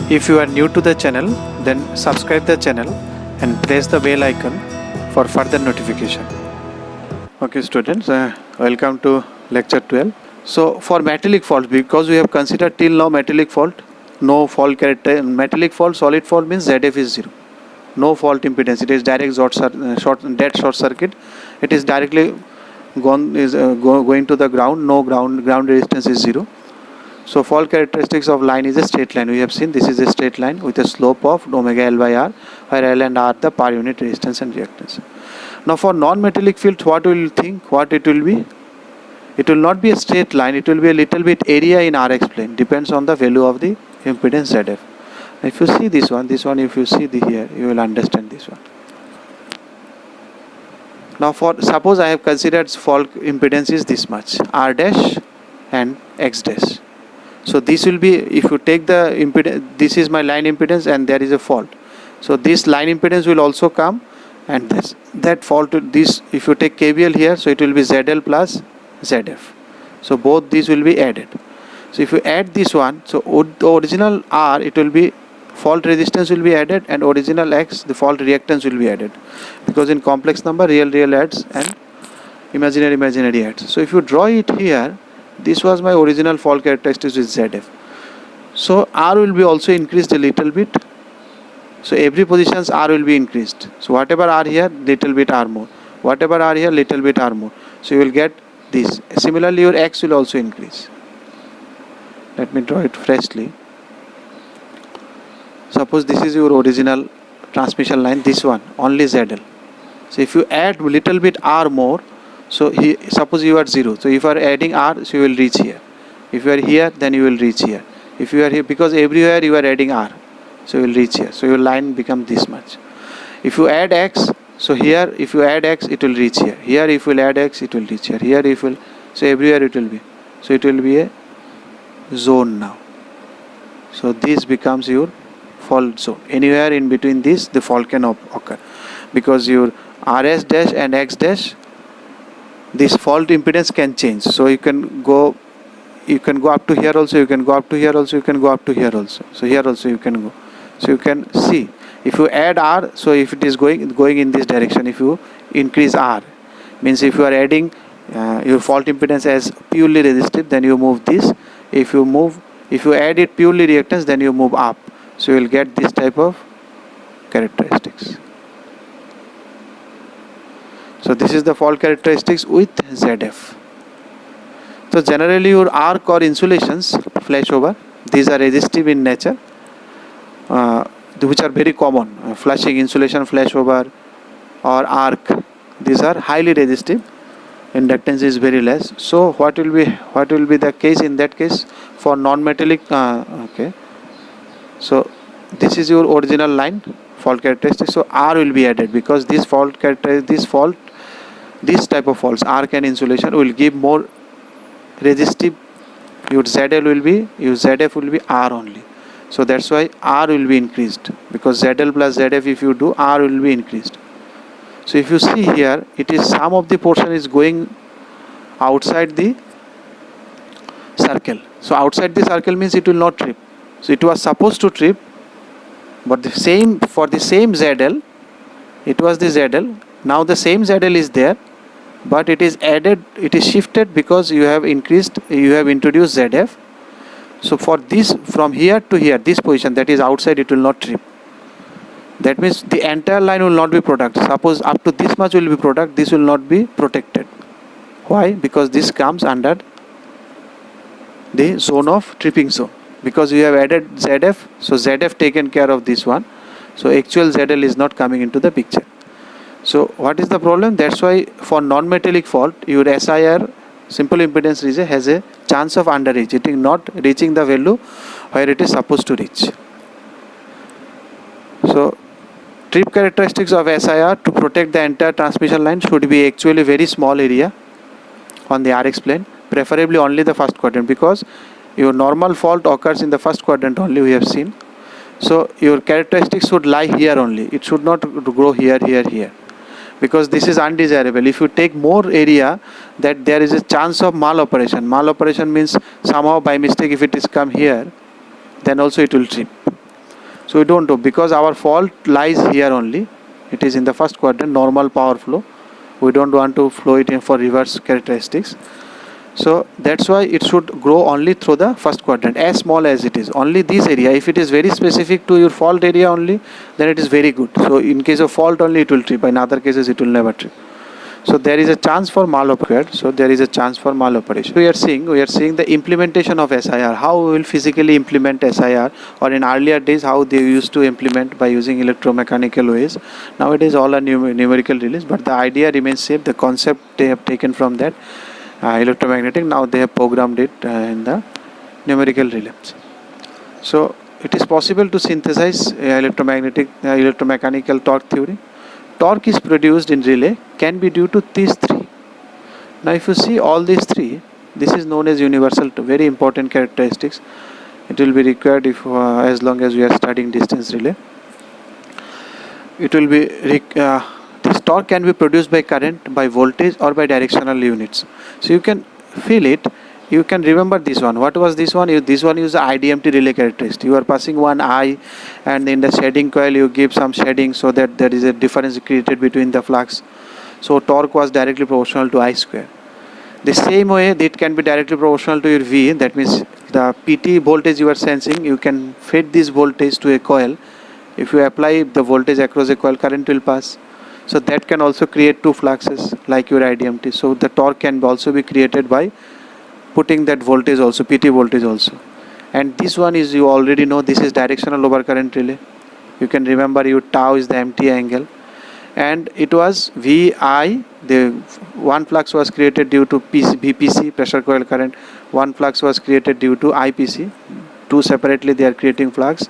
If you are new to the channel, then subscribe the channel and press the bell icon for further notification. Okay students, welcome to lecture 12. So for metallic fault, because we have considered till now metallic fault, no fault character. Metallic fault, solid fault means ZF is 0. No fault impedance, it is direct dead short circuit. It is directly going to the ground. No ground resistance is 0. So fault characteristics of line is a straight line. We have seen this is a straight line with a slope of omega L by R, where L and R the per unit resistance and reactance. Now for non-metallic field, what we will think, what it will be? It will not be a straight line, it will be a little bit area in Rx plane, depends on the value of the impedance ZF. If you see this one if you see here, you will understand this one. Now for suppose I have considered fault impedance is this much, R dash and X dash. So this will be, if you take the impedance, this is my line impedance and there is a fault. So this line impedance will also come, and that fault, this, if you take KVL here, so it will be ZL plus ZF. So both these will be added. So if you add this one, so the original R, it will be fault resistance will be added, and original X, the fault reactance will be added, because in complex number real adds and imaginary adds. So if you draw it here, this was my original fault characteristics with ZF. So R will be also increased a little bit. So every positions R will be increased. So whatever R here, little bit R more. Whatever R here, little bit R more. So you will get this. Similarly, your X will also increase. Let me draw it freshly. Suppose this is your original transmission line, this one, only ZL. So if you add little bit R more, so suppose you are 0. So if you are adding R, so you will reach here. If you are here, then you will reach here. If you are here, because everywhere you are adding R, so you will reach here. So your line becomes this much. If you add X, so here if you add X, it will reach here. Here if you will add X, it will reach here. Here if you will, so everywhere it will be. So it will be a zone now. So this becomes your fault zone. Anywhere in between this, the fault can occur, because your RS dash and X dash, this fault impedance can change. So you can go up to here also, you can go up to here also, you can go up to here also. So here also you can go. So you can see, if you add R, so if it is going in this direction, if you increase R, means if you are adding your fault impedance as purely resistive, then you move this. If you add it purely reactance, then you move up. So you will get this type of characteristics. So this is the fault characteristics with ZF. So generally your arc or insulations, flashover, these are resistive in nature, which are very common. Flashing, insulation, flashover or arc, these are highly resistive. Inductance is very less. So what will be the case in that case for non-metallic? Okay. So this is your original line fault characteristics. So R will be added, because this type of faults, arc and insulation, will give more resistive. Your ZF will be R only. So that's why R will be increased, because ZL plus ZF, if you do, R will be increased. So if you see here, it is some of the portion is going outside the circle. So outside the circle means it will not trip. So it was supposed to trip, but for the same ZL, it was the ZL. Now the same ZL is there, but it is added, it is shifted, because you have introduced ZF. So for this, from here to here, this position that is outside, it will not trip. That means the entire line will not be protected. Suppose up to this much will be protected, this will not be protected. Why? Because this comes under the zone of tripping zone, because you have added ZF. So ZF taken care of this one. So actual ZL is not coming into the picture. So what is the problem? That's why for non-metallic fault, your SIR, simple impedance region, has a chance of underreach. It is not reaching the value where it is supposed to reach. So trip characteristics of SIR to protect the entire transmission line should be actually very small area on the RX plane, preferably only the first quadrant, because your normal fault occurs in the first quadrant only, we have seen. So your characteristics should lie here only. It should not grow here, because this is undesirable. If you take more area, that there is a chance of mal operation means somehow by mistake if it is come here, then also it will trip. So we don't know, because our fault lies here only. It is in the first quadrant, normal power flow. We don't want to flow it in for reverse characteristics. So that's why it should grow only through the first quadrant, as small as it is. Only this area, if it is very specific to your fault area only, then it is very good. So in case of fault only it will trip, in other cases it will never trip. So there is a chance for maloperation. So there is a chance for maloperation. We are seeing the implementation of SIR. How we will physically implement SIR, or in earlier days how they used to implement by using electromechanical ways. Nowadays all are numerical release, but the idea remains same. The concept they have taken from that electromagnetic. Now they have programmed it in the numerical relays. So it is possible to synthesize electromechanical torque theory. Torque is produced in relay can be due to these three. Now if you see all these three, this is known as universal, very important characteristics. It will be required if as long as we are studying distance relay. It will be this torque can be produced by current, by voltage, or by directional units. So you can feel it. You can remember this one. What was this one? This one is the IDMT relay characteristic. You are passing one I, and in the shading coil you give some shading so that there is a difference created between the flux. So torque was directly proportional to I square. The same way it can be directly proportional to your V. That means the PT voltage you are sensing, you can feed this voltage to a coil. If you apply the voltage across a coil, current will pass. So that can also create two fluxes like your IDMT. So the torque can also be created by putting that voltage also, PT voltage also. And this one is, you already know, this is directional overcurrent relay. You can remember your tau is the empty angle, and it was VI. The one flux was created due to VPC, pressure coil current. One flux was created due to IPC. Two separately they are creating flux,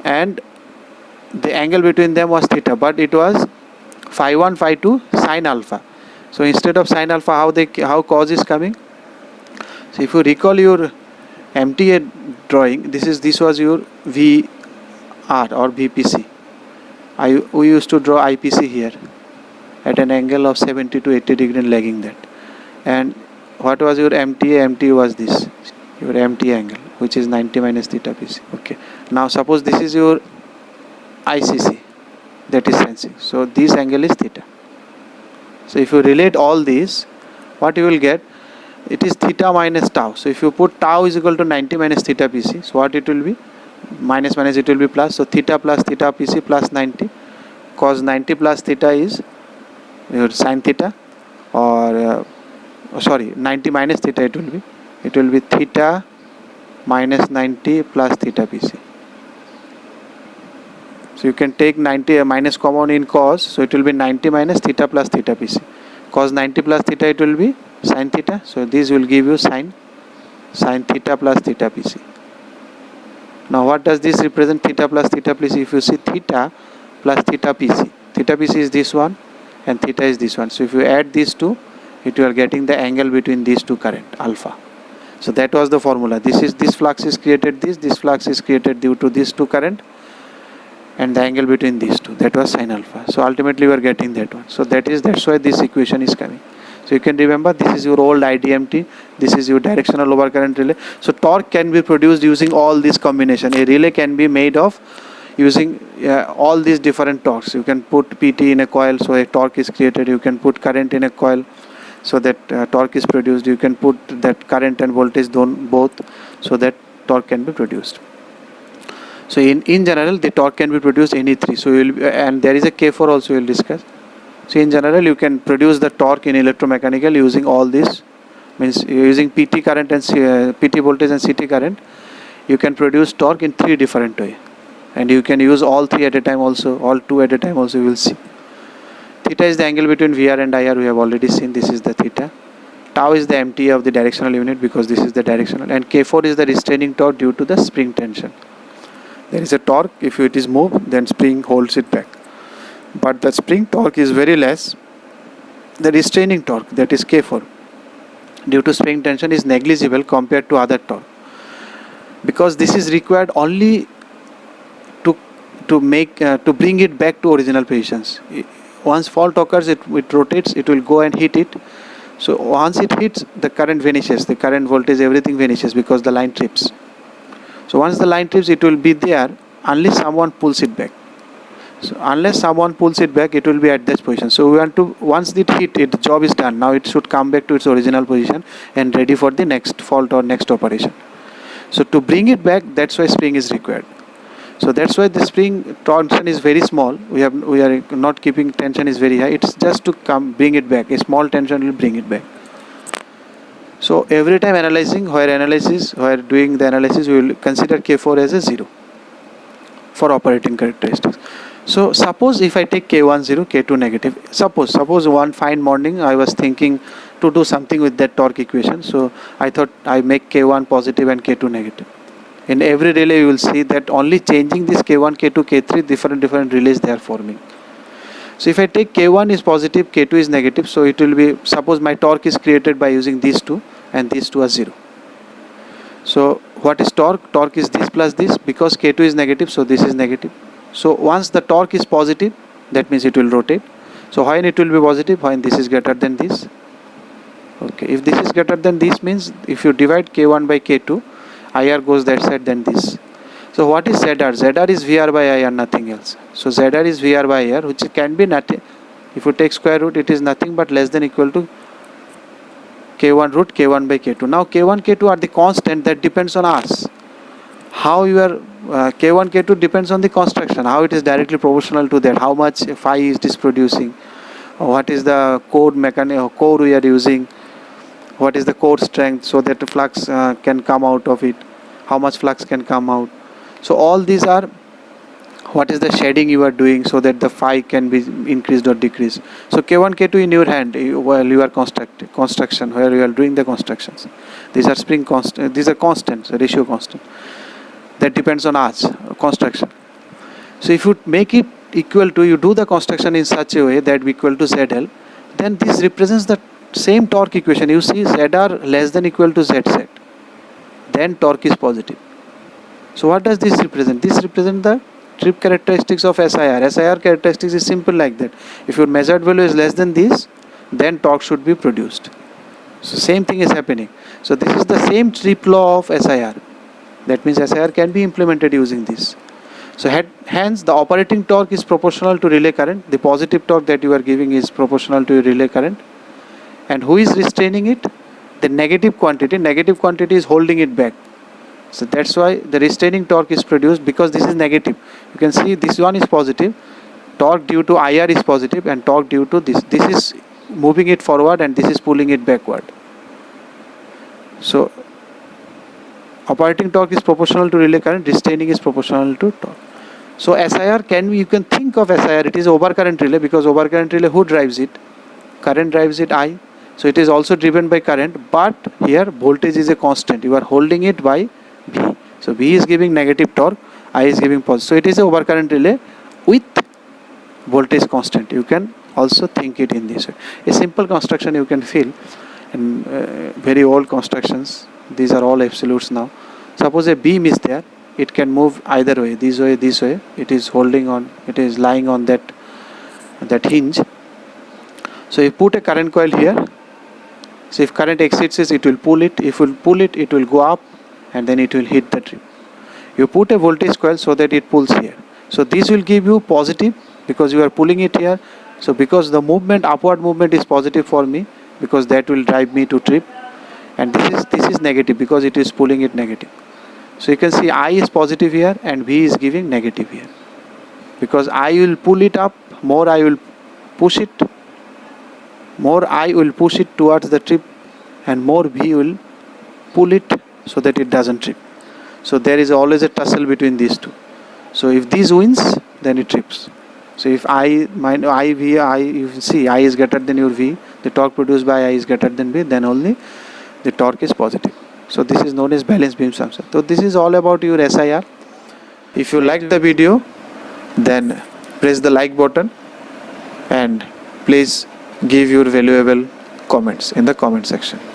and the angle between them was theta, but it was phi 1 phi 2 sine alpha. So instead of sine alpha, how cos is coming? So if you recall your MTA drawing, this was your VR or VPC. We used to draw IPC here at an angle of 70 to 80 degree and lagging that. And what was your MTA? MTA was this, your MTA angle, which is 90 minus theta PC. Okay. Now suppose this is your ICC, that is sensing. So this angle is theta. So if you relate all these, what you will get? It is theta minus tau. So if you put tau is equal to 90 minus theta PC, so what it will be? Minus it will be plus. So theta plus theta PC plus 90. Cos 90 plus theta is your sine theta, or 90 minus theta it will be. It will be theta minus 90 plus theta PC. So you can take 90 minus common in cos. So it will be 90 minus theta plus theta PC. Cos 90 plus theta it will be sin theta. So this will give you sin theta plus theta PC. Now what does this represent? Theta plus theta PC. If you see theta plus theta PC, theta PC is this one and theta is this one. So if you add these two, you are getting the angle between these two current, alpha. So that was the formula. This flux is created, this flux is created due to these two current, and the angle between these two, that was sin alpha. So ultimately we are getting that one. So that's why this equation is coming. So you can remember, this is your old IDMT, this is your directional overcurrent relay. So torque can be produced using all this combination. A relay can be made of using all these different torques. You can put PT in a coil, so a torque is created. You can put current in a coil, so that torque is produced. You can put that current and voltage both, so that torque can be produced. So in general, the torque can be produced any three. So and there is a K4 also we will discuss. So in general, you can produce the torque in electromechanical using all this, means using PT current and PT voltage and CT current. You can produce torque in three different ways, and you can use all three at a time also, all two at a time also. You will see. Theta is the angle between VR and IR. We have already seen. This is the theta. Tau is the MTA of the directional unit, because this is the directional, and K4 is the restraining torque due to the spring tension. There is a torque. If it is moved, then spring holds it back. But the spring torque is very less. The restraining torque, that is K4, due to spring tension, is negligible compared to other torque, because this is required only to bring it back to original positions. Once fault occurs, it rotates, it will go and hit it. So once it hits, the current vanishes, the current voltage, everything vanishes, because the line trips. So once the line trips, it will be there unless someone pulls it back. So unless someone pulls it back, it will be at this position. So we want to, once it hit, the job is done. Now it should come back to its original position and ready for the next fault or next operation. So to bring it back, that's why spring is required. So that's why the spring tension is very small. We are not keeping tension is very high. It's just to come bring it back. A small tension will bring it back. So every time analyzing, while doing the analysis, we will consider K4 as a 0 for operating characteristics. So suppose if I take K1 0, K2 negative. Suppose one fine morning I was thinking to do something with that torque equation. So I thought I make K1 positive and K2 negative. In every relay you will see that only changing this K1, K2, K3, different relays they are forming. So if I take K1 is positive, K2 is negative, so it will be, suppose my torque is created by using these two and these two are 0. So what is torque? Torque is this plus this, because K2 is negative, so this is negative. So once the torque is positive, that means it will rotate. So when it will be positive? When this is greater than this. Okay, if this is greater than this means if you divide K1 by K2, IR goes that side than this. So what is ZR? ZR is VR by IR, nothing else. So ZR is VR by IR, which can be nothing. If you take square root, it is nothing but less than equal to K1 root K1 by K2. Now K1, K2 are the constant that depends on us. How your K1, K2 depends on the construction, how it is directly proportional to that, how much phi it is producing, what is the core mechanism, core we are using, what is the core strength so that the flux can come out of it, how much flux can come out. So all these are, what is the shading you are doing so that the phi can be increased or decreased. So K1, K2 in your hand while you are construction, where you are doing the constructions. These are spring constant, these are constants, ratio constant. That depends on us, construction. So if you make it equal to, you do the construction in such a way that equal to ZL, then this represents the same torque equation. You see ZR less than equal to ZZ, then torque is positive. So what does this represent? This represents the trip characteristics of SIR. SIR characteristics is simple like that. If your measured value is less than this, then torque should be produced. So same thing is happening. So this is the same trip law of SIR. That means SIR can be implemented using this. So hence the operating torque is proportional to relay current. The positive torque that you are giving is proportional to your relay current. And who is restraining it? The negative quantity. Negative quantity is holding it back. So that's why the restraining torque is produced, because this is negative. You can see this one is positive. Torque due to IR is positive, and torque due to this. This is moving it forward and this is pulling it backward. So operating torque is proportional to relay current, restraining is proportional to torque. So SIR can be, you can think of SIR, it is overcurrent relay, because overcurrent relay, who drives it? Current drives it, I. So it is also driven by current, but here voltage is a constant. You are holding it by V. So V is giving negative torque, I is giving positive. So it is a overcurrent relay with voltage constant. You can also think it in this way. A simple construction you can feel in very old constructions. These are all absolutes now. Suppose a beam is there, it can move either way, this way, this way. It is holding on, it is lying on that hinge. So you put a current coil here. So if current exceeds it, it will pull it. If you pull it, it will go up and then it will hit the trip. You put a voltage coil so that it pulls here. So this will give you positive because you are pulling it here. So because the movement, upward movement is positive for me, because that will drive me to trip. And this is negative because it is pulling it negative. So you can see I is positive here and V is giving negative here. Because I will pull it up, more I will push it. More I will push it towards the trip, and more V will pull it so that it doesn't trip. So there is always a tussle between these two. So if this wins, then it trips. So if you see I is greater than your V, the torque produced by I is greater than V, then only the torque is positive. So this is known as balanced beam sample. So this is all about your SIR. If you like the video, then press the like button and please give your valuable comments in the comment section.